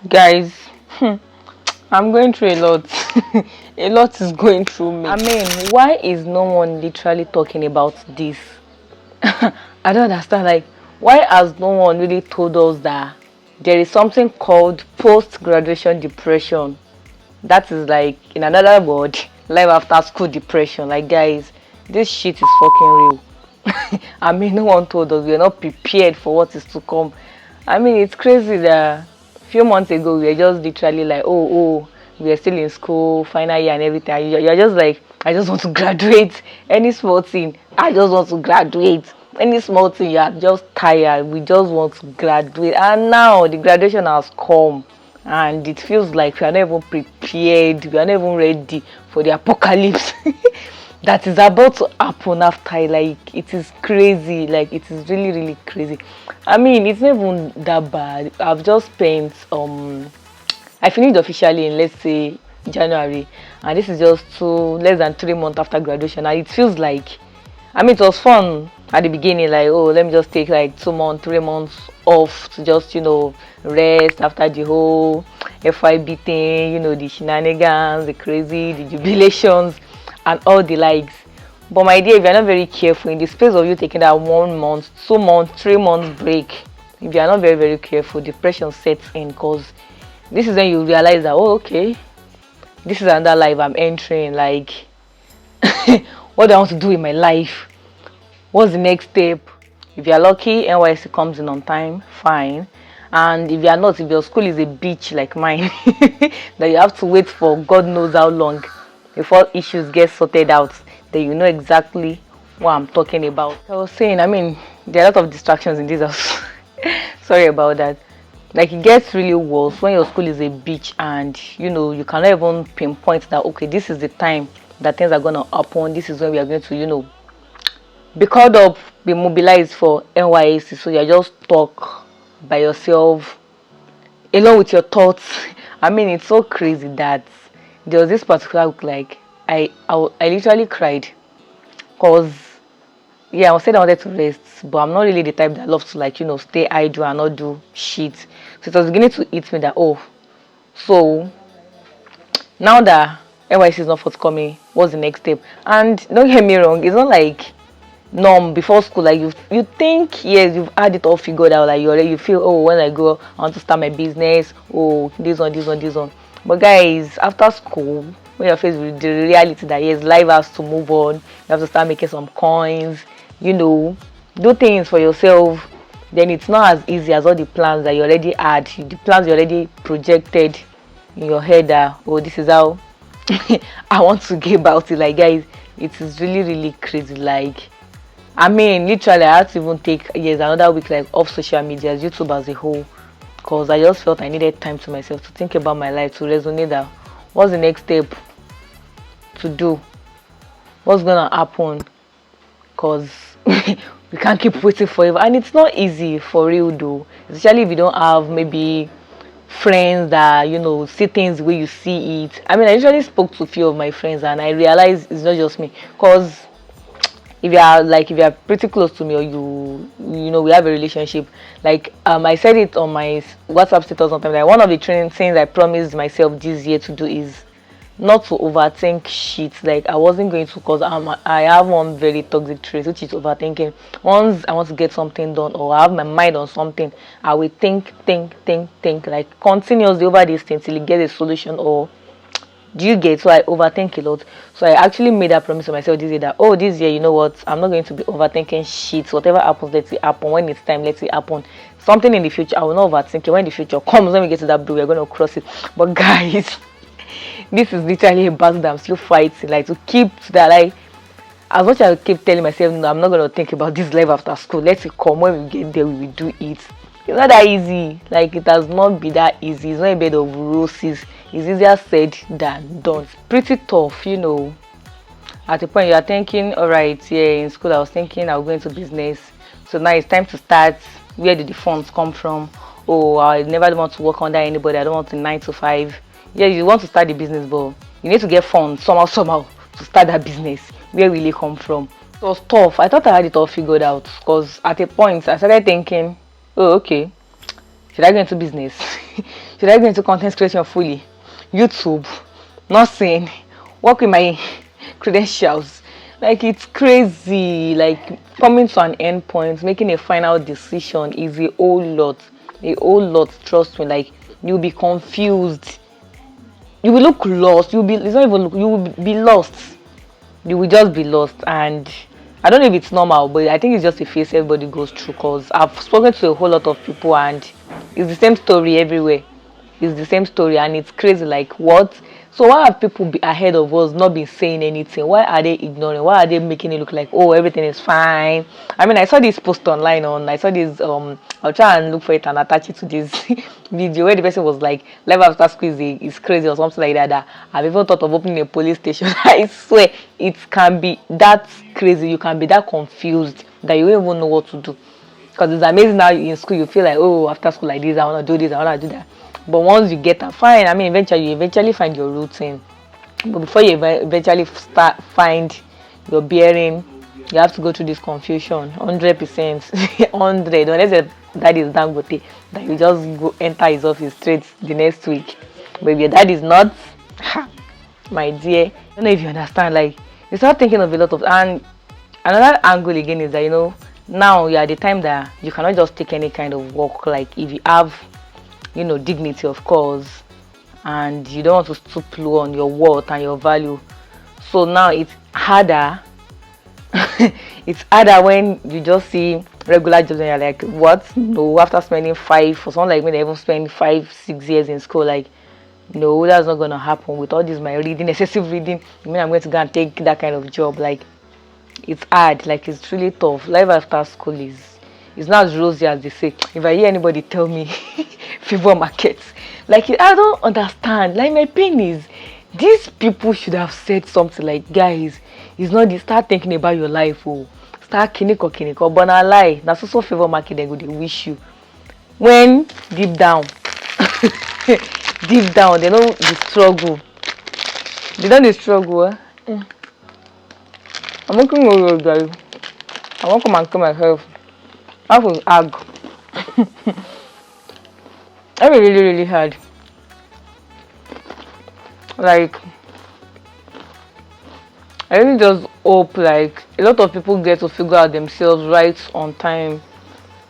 Guys, I'm going through a lot. A lot is going through me. I mean, why is no one literally talking about this? I don't understand. Like, why has no one really told us that there is something called post-graduation depression? That is like, in another word, life after school depression. Like, guys, this shit is fucking real. I mean, no one told us. We're not prepared for what is to come. I mean, it's crazy that a few months ago we were just literally like, oh, we are still in school, final year and everything. You're just like, I just want to graduate. Any small thing, I just want to graduate. Any small thing, you are just tired. We just want to graduate. And now the graduation has come. And it feels like we are not even prepared. We are not even ready for the apocalypse. That is about to happen after. Like, it is crazy. Like, it is really crazy. I mean, it's not even that bad. I've just spent I finished officially in, let's say, January, and this is just less than 3 months after graduation, and it feels like, I mean, it was fun at the beginning, like, oh, let me just take like 2 months, 3 months off to just, rest after the whole FYB thing, the shenanigans, the crazy, the jubilations, and all the likes. But my dear, if you're not very careful, in the space of you taking that 1 month, 2 months, 3 months break, if you're not very careful, depression sets in, because this is when you realize that, oh, okay, this is another life I'm entering. Like, what do I want to do in my life? What's the next step? If you're lucky, NYC comes in on time, fine. And if you're not, if your school is a bitch like mine, that you have to wait for God knows how long before issues get sorted out, then you know exactly what I'm talking about. I was saying, I mean, there are a lot of distractions in this house. Sorry about that. Like, it gets really worse when your school is a bitch and you cannot even pinpoint that, okay, this is the time that things are gonna happen. This is when we are going to be called up, be mobilized for NYSC. So you're just stuck by yourself along with your thoughts. I mean, it's so crazy that there was this particular week, like, I literally cried, because yeah, I said I wanted to rest, but I'm not really the type that loves to, like, stay idle and not do shit. So it was beginning to eat me that, oh, so now that NYC is not forthcoming, what's the next step? And don't get me wrong, it's not like before school, like, you think, yes, you've had it all figured out, like, you feel, oh, when I go, I want to start my business, oh, this one. But guys, after school, when you're faced with the reality that, yes, life has to move on, you have to start making some coins, do things for yourself, then it's not as easy as all the plans that you already had, the plans you already projected in your head that, oh, this is how I want to get about it. Like, guys, it is really crazy. Like, I mean, literally, I had to even take, yes, another week, like, off social media, YouTube as a whole, because I just felt I needed time to myself to think about my life, to resonate that what's the next step to do, what's gonna happen, because we can't keep waiting forever. And it's not easy, for real though, especially if you don't have maybe friends that see things the way you see it. I mean, I usually spoke to a few of my friends and I realized it's not just me, because if you are pretty close to me, or we have a relationship, like, I said it on my WhatsApp status sometimes, like, one of the training things I promised myself this year to do is not to overthink shit. Like, I wasn't going to, because I have one very toxic trait, which is overthinking. Once I want to get something done, or I have my mind on something, I will think, like, continuously over this thing till it gets a solution. Or do you get? So I overthink a lot. So I actually made that promise to myself this year that, oh, this year, you know what, I'm not going to be overthinking shit. Whatever happens, let it happen. When it's time, let it happen. Something in the future, I will not overthink it. When the future comes, when we get to that blue, we're going to cross it. But guys, this is literally a battle that I'm still fighting, like, to keep that. Like, as much as I keep telling myself, no, I'm not going to think about this life after school, let it come. When we get there, we will do it. It's not that easy. Like, it has not been that easy. It's not a bed of roses. It's easier said than done. It's pretty tough, at the point you are thinking, all right, yeah, in school I was thinking I'll go into business, so now it's time to start. Where did the funds come from? Oh, I never want to work under anybody. I don't want a 9 to 5. Yeah, you want to start the business, but you need to get funds somehow to start that business. Where will it come from? It was tough. I thought I had it all figured out, because at a point I started thinking, oh, okay, should I go into business? Should I go into content creation fully? YouTube, nothing. Work with my credentials. Like, it's crazy. Like, coming to an end point, making a final decision is a whole lot. A whole lot, trust me. Like, you'll be confused. You will look lost. It's not even look, you will be lost. You will just be lost. And I don't know if it's normal, but I think it's just a phase everybody goes through, because I've spoken to a whole lot of people and it's the same story everywhere. It's the same story, and it's crazy. Like, what? So why have people ahead of us not been saying anything? Why are they ignoring? Why are they making it look like, oh, everything is fine? I mean, I saw this post online I saw this I'll try and look for it and attach it to this video where the person was like, life after school is crazy or something like that. I've even thought of opening a police station. I swear it can be that crazy. You can be that confused that you don't even know what to do. Because it's amazing now in school you feel like, oh, after school like this, I want to do this, I want to do that. But once you get that, fine. I mean, you eventually find your routine. But before you eventually find your bearing, you have to go through this confusion. 100%, 100. Unless that is Dangote, that you just go enter his office straight the next week. But if your dad is not, my dear, I don't know if you understand. Like, you start thinking of a lot of, and another angle again is that now you're at the time that you cannot just take any kind of work. Like, if you have dignity, of course, and you don't want to stoop low on your worth and your value. So now it's harder. It's harder when you just see regular jobs and you're like, what? No, after spending 5, for someone like me, they even spend 5-6 years in school, like, no, that's not gonna happen with all this my reading, excessive reading. I mean, I'm going to go and take that kind of job. Like, it's hard. Like, it's really tough. Life after school is not as rosy as they say. If I hear anybody tell me favor markets, like, I don't understand. Like, my pain is, these people should have said something like, guys, it's not this, start thinking about your life. Oh, start kiniko, but not lie. That's also favor market. They wish you, when deep down deep down they know the struggle. They don't struggle. I'm looking over, guys. I want to come and kill myself. That was ag. That was really, really hard. Like, I really just hope like a lot of people get to figure out themselves right on time.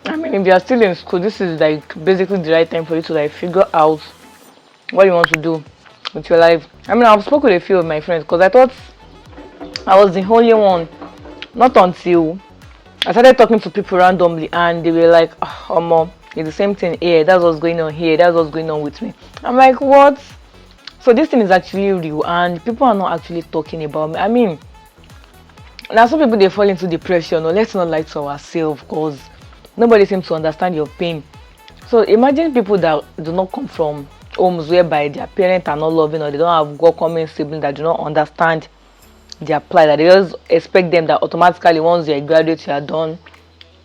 I mean, if you are still in school, this is like basically the right time for you to like figure out what you want to do with your life. I mean, I've spoken with a few of my friends because I thought I was the only one. Not until I started talking to people randomly and they were like, oh, mom, it's the same thing here. That's what's going on here. That's what's going on with me. I'm like, what? So this thing is actually real and people are not actually talking about me. I mean, now some people, they fall into depression. Or let's not lie to ourselves, because nobody seems to understand your pain. So imagine people that do not come from homes whereby their parents are not loving, or they don't have welcoming siblings that do not understand their plight, that they just expect them that automatically once you're a graduate, you are done,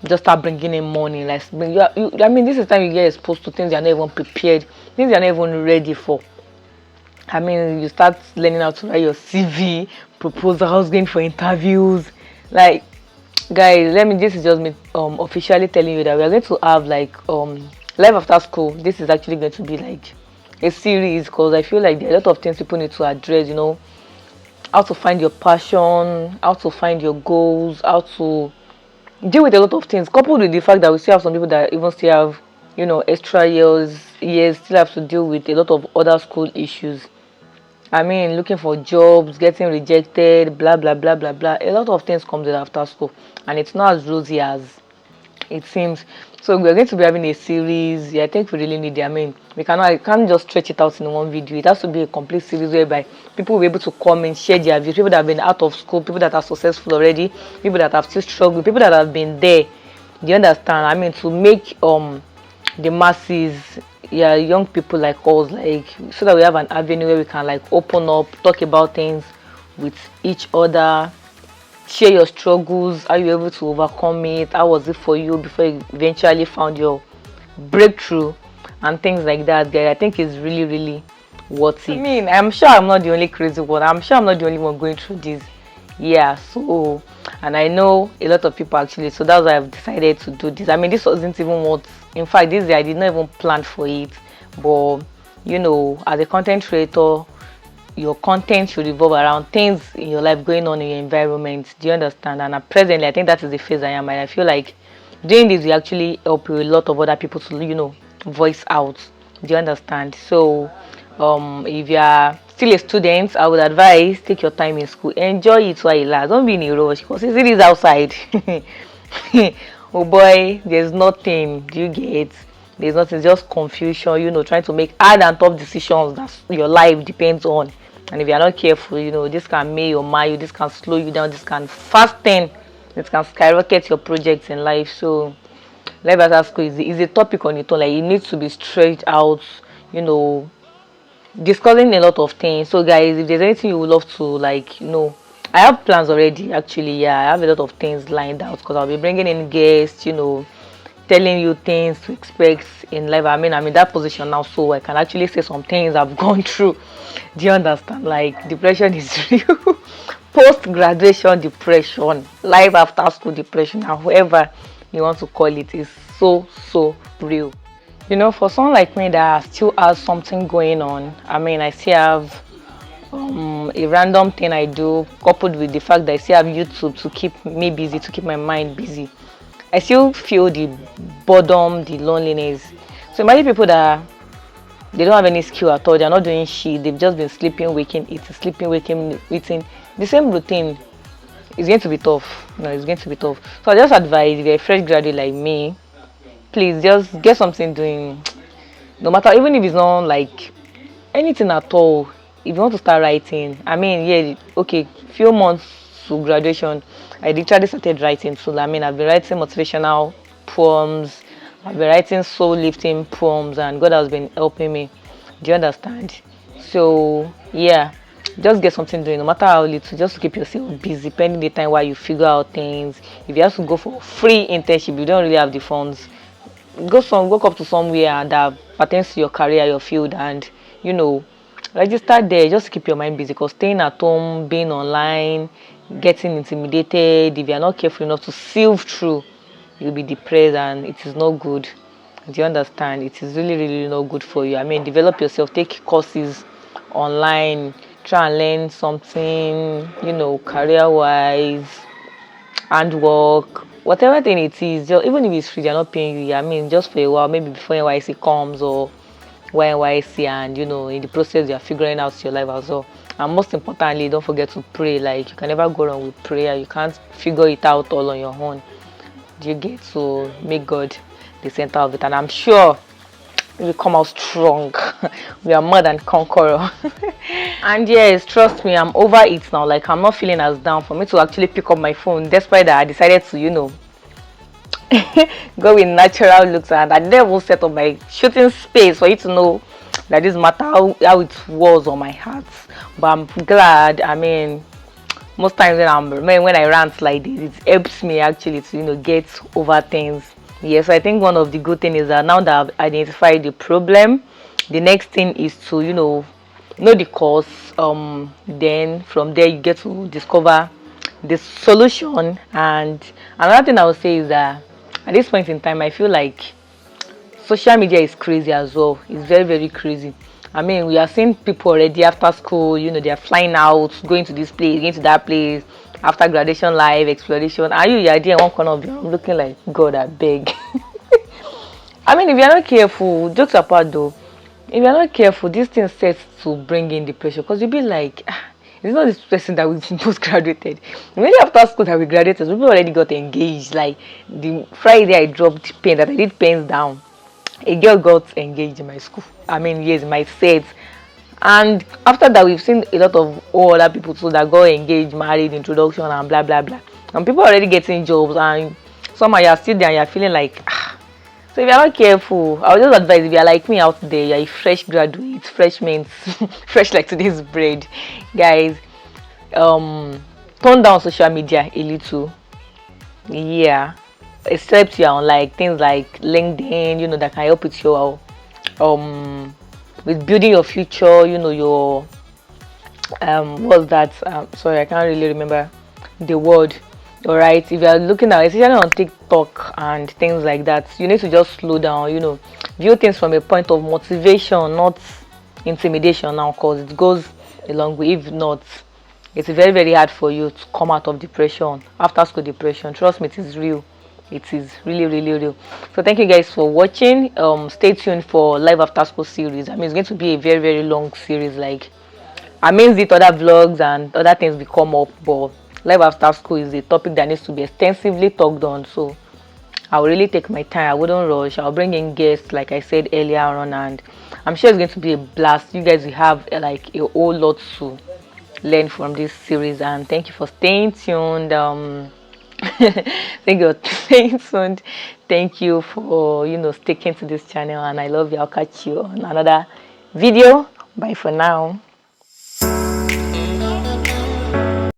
just start bringing in money. Like, I mean, this is the time you get exposed to things you're not even prepared, things you're not even ready for. I mean, you start learning how to write your CV, proposals, going for interviews. Like, guys, this is just me officially telling you that we are going to have like life after school. This is actually going to be like a series, because I feel like there are a lot of things people need to address, how to find your passion, how to find your goals, how to deal with a lot of things, coupled with the fact that we still have some people that even still have extra years still have to deal with a lot of other school issues. I mean, looking for jobs, getting rejected, blah blah blah blah blah. A lot of things comes in after school, and it's not as rosy as it seems. So we're going to be having a series. Yeah, I think we really need it. I mean, I can't just stretch it out in one video. It has to be a complete series whereby people will be able to come and share their views. People that have been out of school, people that are successful already, people that have still struggled, people that have been there. Do you understand? I mean, to make the masses, young people like us, like, so that we have an avenue where we can like open up, talk about things with each other, share your struggles, how you were able to overcome it, how was it for you before you eventually found your breakthrough, and things like that, guys. I think it's really, really worth it. I mean, I'm sure I'm not the only crazy one. I'm sure I'm not the only one going through this. Yeah, so, and I know a lot of people actually, so that's why I've decided to do this. I mean, this wasn't even what, in fact, this day I did not even plan for it, but you know, as a content creator, your content should revolve around things in your life going on in your environment. Do you understand? And presently, I think that is the phase I am. And I feel like doing this will actually help you a lot of other people to, you know, voice out. Do you understand? So, if you are still a student, I would advise take your time in school, enjoy it while it lasts. Don't be in a rush because it is outside. Oh boy, there's nothing. Do you get? There's nothing, just confusion, you know, trying to make hard and tough decisions that your life depends on. And if you're not careful, you know, this can make or mar you, this can slow you down, this can fasten, it can skyrocket your projects in life. So life after school is a topic on its own. Like, it needs to be stretched out, you know, discussing a lot of things. So guys, if there's anything you would love to, like, you know, I have plans already actually. Yeah, I have a lot of things lined out because I'll be bringing in guests, you know, telling you things to expect in life. I mean, I'm in that position now, so I can actually say some things I've gone through. Do you understand? Like, depression is real. Post-graduation depression, life after school depression, however you want to call it, is so real. You know, for someone like me that still has something going on, I mean, I still have a random thing I do, coupled with the fact that I still have YouTube to keep me busy, to keep my mind busy. I still feel the boredom, the loneliness. So imagine people that they don't have any skill at all, they're not doing shit, they've just been sleeping, waking, eating, sleeping, waking, eating. The same routine is going to be tough. No, it's going to be tough. So I just advise, if you're a fresh graduate like me, please just get something doing. No matter, even if it's not like anything at all. If you want to start writing, I mean, yeah, okay, few months to graduation, I literally started writing. So I mean, I've been writing motivational poems, I've been writing soul lifting poems, and God has been helping me. Do you understand? So yeah, just get something doing, no matter how little, just to keep yourself busy, spending the time while you figure out things. If you have to go for free internship, you don't really have the funds, go up to somewhere that pertains to your career, your field, and you know, register there just to keep your mind busy. Because staying at home, being online, getting intimidated, if you're not careful enough to sieve through, you'll be depressed, and it is not good. Do you understand? It is really not good for you. I mean, develop yourself, take courses online, try and learn something, you know, career wise, handwork, whatever thing it is. Just, even if it's free, they're not paying you, I mean, just for a while, maybe before NYC comes, or YNYC, and you know, in the process you're figuring out your life as well. And most importantly, don't forget to pray. Like, you can never go wrong with prayer. You can't figure it out all on your own. Do you get? So make God the center of it, and I'm sure we will come out strong. We are more than conqueror. And yes, trust me, I'm over it now. Like, I'm not feeling as down for me to actually pick up my phone, despite that I decided to, you know, go with natural looks, and I never set up my shooting space for you to know that this matter how it was on my heart. But I'm glad. I mean, most times when I rant like this, it helps me actually to, you know, get over things. Yes, I think one of the good things is that now that I've identified the problem, the next thing is to, you know the cause. Then from there you get to discover the solution. And another thing I would say is that at this point in time, I feel like social media is crazy as well. It's very crazy. I mean, we are seeing people already after school, you know, they are flying out, going to this place, going to that place, after graduation live exploration. Are you there in one corner of you? I'm looking like, God, I beg. I mean, if you're not careful, jokes apart though, if you're not careful, this thing sets to bring in depression, because you'll be like, it's not this person that we both graduated. Maybe after school that we graduated, people already got engaged. Like, the Friday I dropped pen, that I did pens down, a girl got engaged in my school. I mean, yes, my set. And after that, we've seen a lot of other people too that got engaged, married, introduction, and blah blah blah. And people are already getting jobs, and somehow you're still there and you're feeling like, ah. So if you're not careful, I would just advise, if you're like me out there, you're a fresh graduate, fresh mint, fresh like today's bread, guys, tone down social media a little. Yeah, except you're on like things like LinkedIn, you know, that can help with your with building your future, you know, your what's that, sorry, I can't really remember the word. All right, if you're looking at, especially on TikTok and things like that, you need to just slow down, you know, view things from a point of motivation, not intimidation now, because it goes a long way. If not, it's very, very hard for you to come out of depression, after school depression. Trust me, it is real. It is really, really real. So thank you guys for watching. Stay tuned for live after school series. I mean, it's going to be a very, very long series. Like, I mean, the other vlogs and other things will come up, but life after school is a topic that needs to be extensively talked on. So I'll really take my time. I wouldn't rush. I'll bring in guests, like I said earlier on, and I'm sure it's going to be a blast. You guys will have like a whole lot to learn from this series. And thank you for staying tuned. Thank you for staying tuned. Thank you for sticking to this channel, and I love you. I'll catch you on another video. Bye for now.